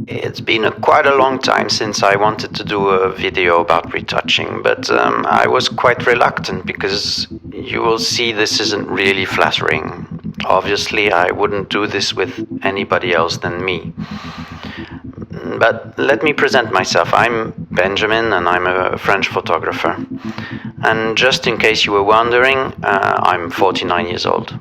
It's been quite a long time since I wanted to do a video about retouching, but I was quite reluctant because you will see this isn't really flattering. Obviously, I wouldn't do this with anybody else than me. But let me present myself. I'm Benjamin and I'm a French photographer. And just in case you were wondering, I'm 49 years old.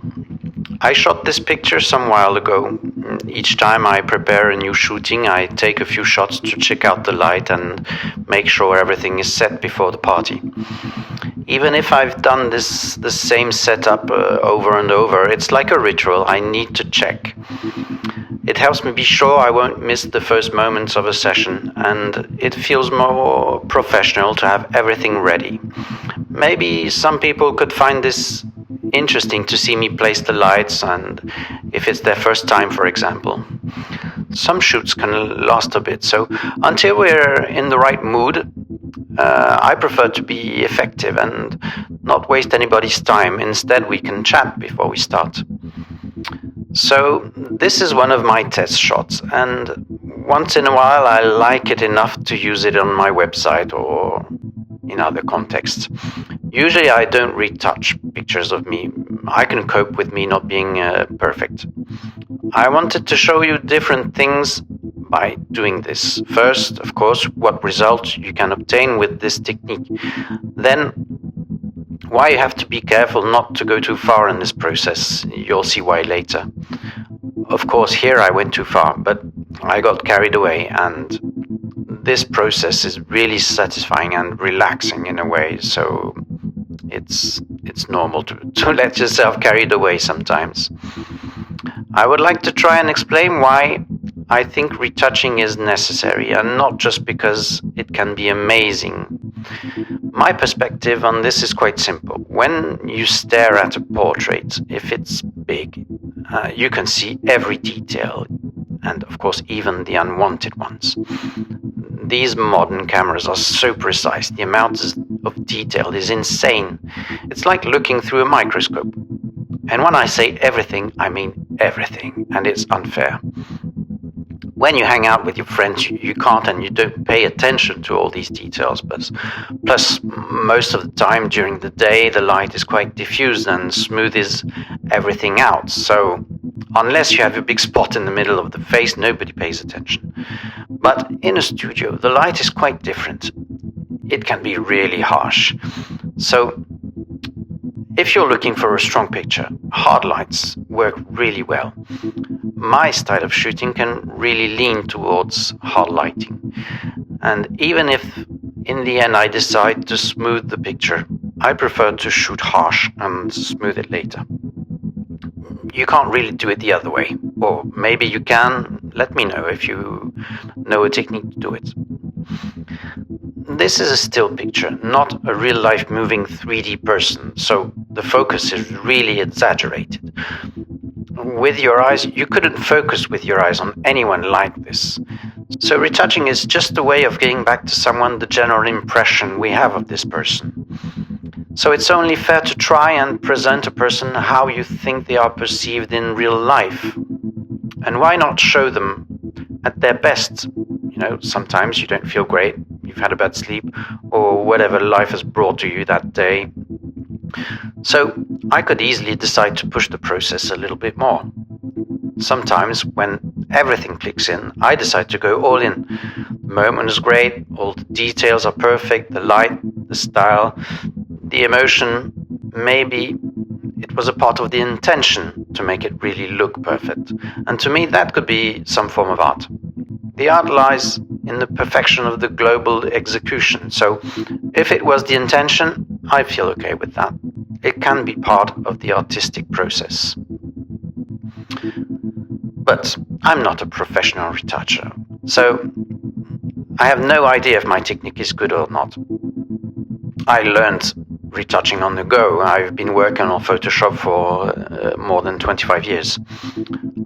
I shot this picture some while ago. Each time I prepare a new shooting, I take a few shots to check out the light and make sure everything is set before the party. Even if I've done the same setup over and over, it's like a ritual. I need to check. It helps me be sure I won't miss the first moments of a session, and it feels more professional to have everything ready. Maybe some people could find this interesting to see me place the lights, and if it's their first time, for example. Some shoots can last a bit, so until we're in the right mood, I prefer to be effective and not waste anybody's time. Instead, we can chat before we start. So this is one of my test shots, and once in a while I like it enough to use it on my website or in other contexts. Usually I don't retouch pictures of me. I can cope with me not being perfect. I wanted to show you different things by doing this. First, of course, what results you can obtain with this technique. Then, why you have to be careful not to go too far in this process. You'll see why later. Of course, here I went too far, but I got carried away, and this process is really satisfying and relaxing in a way, so it's normal to let yourself carried away sometimes. I would like to try and explain why I think retouching is necessary, and not just because it can be amazing. My perspective on this is quite simple. When you stare at a portrait, if it's big, you can see every detail, and of course even the unwanted ones. These modern cameras are so precise, the amount of detail is insane. It's like looking through a microscope. And when I say everything, I mean everything, and it's unfair. When you hang out with your friends, you can't and you don't pay attention to all these details. But plus, most of the time during the day, the light is quite diffused and smoothes everything out. So unless you have a big spot in the middle of the face, nobody pays attention. But in a studio, the light is quite different. It can be really harsh. So if you're looking for a strong picture, hard lights work really well. My style of shooting can really lean towards hard lighting. And even if in the end I decide to smooth the picture, I prefer to shoot harsh and smooth it later. You can't really do it the other way. Or maybe you can. Let me know if you know a technique to do it. This is a still picture, not a real-life moving 3D person, so the focus is really exaggerated. With your eyes, you couldn't focus with your eyes on anyone like this. So retouching is just a way of getting back to someone the general impression we have of this person. So it's only fair to try and present a person how you think they are perceived in real life. And why not show them at their best? You know, sometimes you don't feel great, you've had a bad sleep, or whatever life has brought to you that day. So I could easily decide to push the process a little bit more. Sometimes when everything clicks in, I decide to go all in. The moment is great, all the details are perfect, the light, the style, the emotion. Maybe it was a part of the intention to make it really look perfect. And to me, that could be some form of art. The art lies in the perfection of the global execution. So if it was the intention, I feel okay with that. It can be part of the artistic process. But I'm not a professional retoucher, so I have no idea if my technique is good or not. I learned retouching on the go. I've been working on Photoshop for more than 25 years.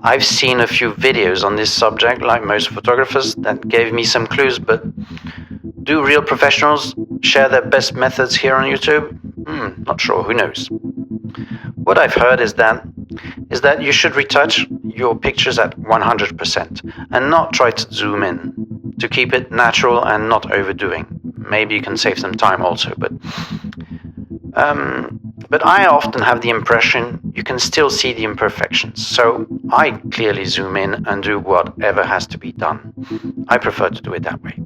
I've seen a few videos on this subject, like most photographers, that gave me some clues, but do real professionals share their best methods here on YouTube? Not sure, who knows. What I've heard is that you should retouch your pictures at 100% and not try to zoom in, to keep it natural and not overdoing. Maybe you can save some time also, but I often have the impression you can still see the imperfections, so I clearly zoom in and do whatever has to be done. I prefer to do it that way.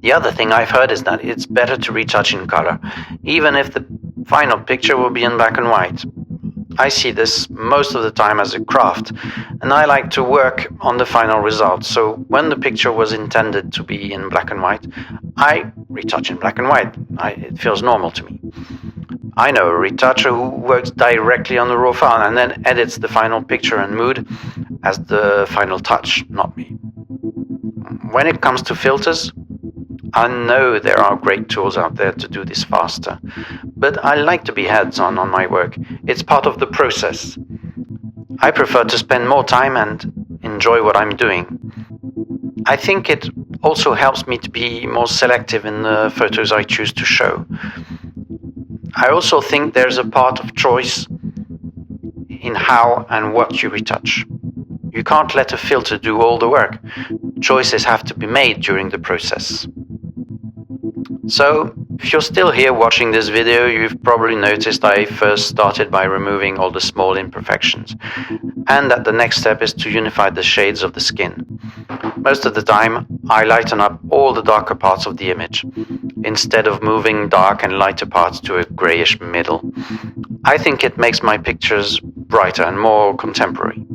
The other thing I've heard is that it's better to retouch in color, even if the final picture will be in black and white. I see this most of the time as a craft, and I like to work on the final result. So when the picture was intended to be in black and white, I retouch in black and white. It feels normal to me. I know a retoucher who works directly on the raw file and then edits the final picture and mood as the final touch, not me. When it comes to filters, I know there are great tools out there to do this faster, but I like to be hands-on on my work. It's part of the process. I prefer to spend more time and enjoy what I'm doing. I think it also helps me to be more selective in the photos I choose to show. I also think there's a part of choice in how and what you retouch. You can't let a filter do all the work. Choices have to be made during the process. So, if you're still here watching this video, you've probably noticed I first started by removing all the small imperfections, and that the next step is to unify the shades of the skin. Most of the time, I lighten up all the darker parts of the image, instead of moving dark and lighter parts to a grayish middle. I think it makes my pictures brighter and more contemporary.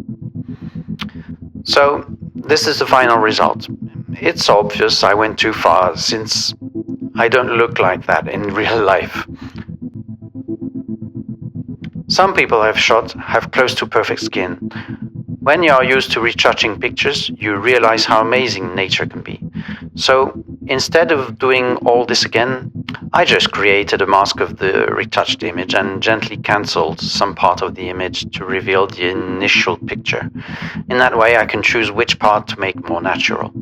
So, this is the final result. It's obvious I went too far, since I don't look like that in real life. Some people I've shot have close to perfect skin. When you are used to retouching pictures, you realize how amazing nature can be. So, instead of doing all this again, I just created a mask of the retouched image and gently cancelled some part of the image to reveal the initial picture. In that way, I can choose which part to make more natural.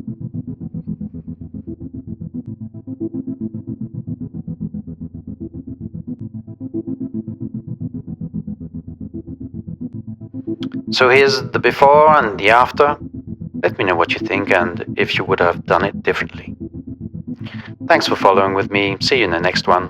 So here's the before and the after. Let me know what you think and if you would have done it differently. Thanks for following with me. See you in the next one.